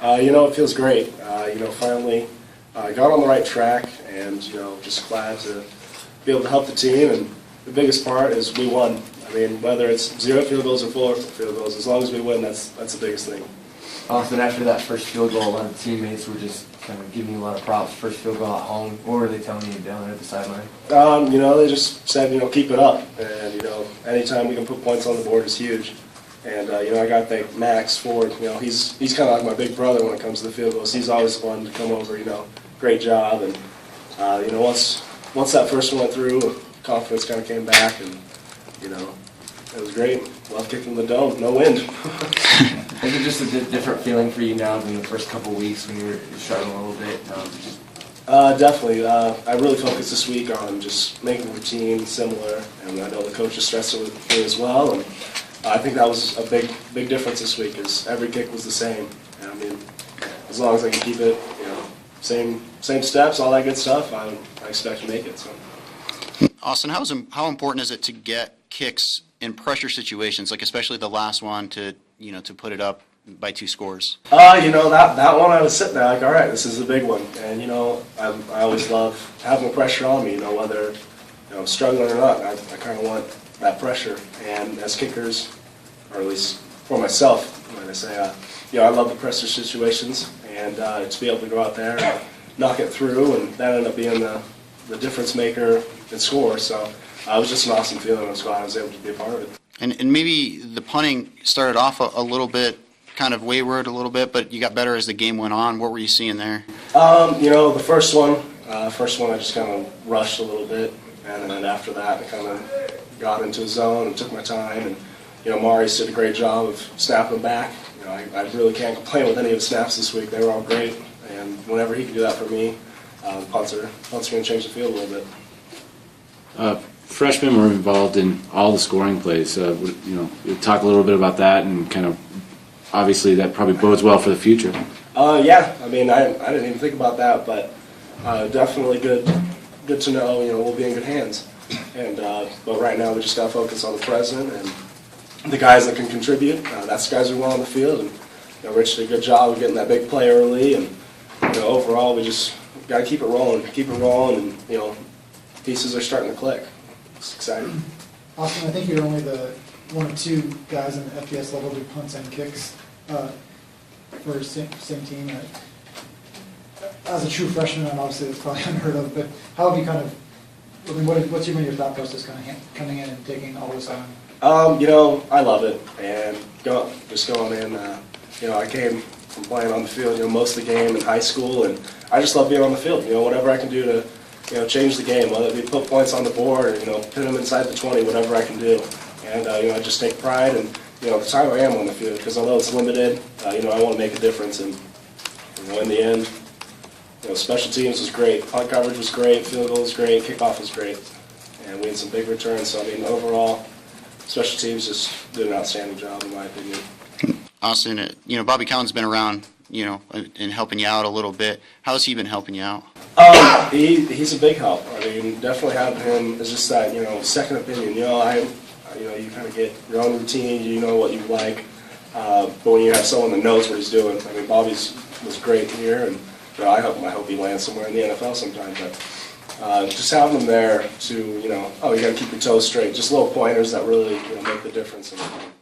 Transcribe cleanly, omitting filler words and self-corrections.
It feels great. Finally got on the right track, and just glad to be able to help the team. And the biggest part is we won. I mean, whether it's 0 field goals or 4 field goals, as long as we win, that's the biggest thing. Austin, after that first field goal, a lot of teammates were just kind of giving you a lot of props. First field goal at home. What were they telling you down there at the sideline? They just said, keep it up, and anytime we can put points on the board is huge. And I got to thank Max Ford. He's kind of like my big brother when it comes to the field goals. He's always fun to come over. Great job. And once that first one went through, confidence kind of came back, and it was great. Love kicking the dome. No wind. Is it just a different feeling for you now than the first couple of weeks when you were struggling a little bit? Definitely. I really focused this week on just making the routine similar, and I know the coaches stressed it with me as well. And I think that was a big difference this week. Is every kick was the same. And, I mean, as long as I can keep it, same steps, all that good stuff, I expect to make it. So. Austin, how important is it to get kicks in pressure situations, like especially the last one, to put it up by 2 scores? That one I was sitting there like, all right, this is a big one, and I always love having the pressure on me. Whether I'm struggling or not, I kind of want that pressure. And as kickers, or at least for myself, when I say, I love the pressure situations, and to be able to go out there and knock it through, and that ended up being the difference maker and score. So it was just an awesome feeling. I was glad I was able to be a part of it. And maybe the punting started off a little bit, kind of wayward a little bit, but you got better as the game went on. What were you seeing there? The first one I just kind of rushed a little bit, and then after that I kind of got into the zone and took my time. And Marius did a great job of snapping back. I really can't complain with any of the snaps this week. They were all great, and whenever he can do that for me, the punter going to change the field a little bit. Freshmen were involved in all the scoring plays. We'll talk a little bit about that, and kind of obviously that probably bodes well for the future. Yeah, I mean, I didn't even think about that, but definitely good to know. We'll be in good hands. And but right now we just got to focus on the present and the guys that can contribute. That's the guys who are on the field, and Rich did a good job of getting that big play early. And overall, we just got to keep it rolling, and pieces are starting to click. It's exciting. Austin, I think you're only the one of 2 guys in the FBS level who punts and kicks for same team. As a true freshman, obviously it's probably unheard of, but how have you what's your thought process kind of coming in and taking all this on? I love it, and going in. I came from playing on the field, most of the game in high school, and I just love being on the field. Whatever I can do to change the game, whether it be put points on the board or, put them inside the 20, whatever I can do. And, I just take pride in, the time I am on the field, because although it's limited, I want to make a difference. And, in the end, special teams was great, punt coverage was great, field goal was great, kickoff was great. And we had some big returns. So, overall, special teams just did an outstanding job, in my opinion. Austin, Bobby Cowan's been around, and helping you out a little bit. How's he been helping you out? He's a big help. I mean, definitely having him is just that, second opinion. You kind of get your own routine, you know what you like. But when you have someone that knows what he's doing, I mean, Bobby's was great here, and I hope he lands somewhere in the NFL sometime. But just having him there to, you got to keep your toes straight. Just little pointers that really make the difference in the game.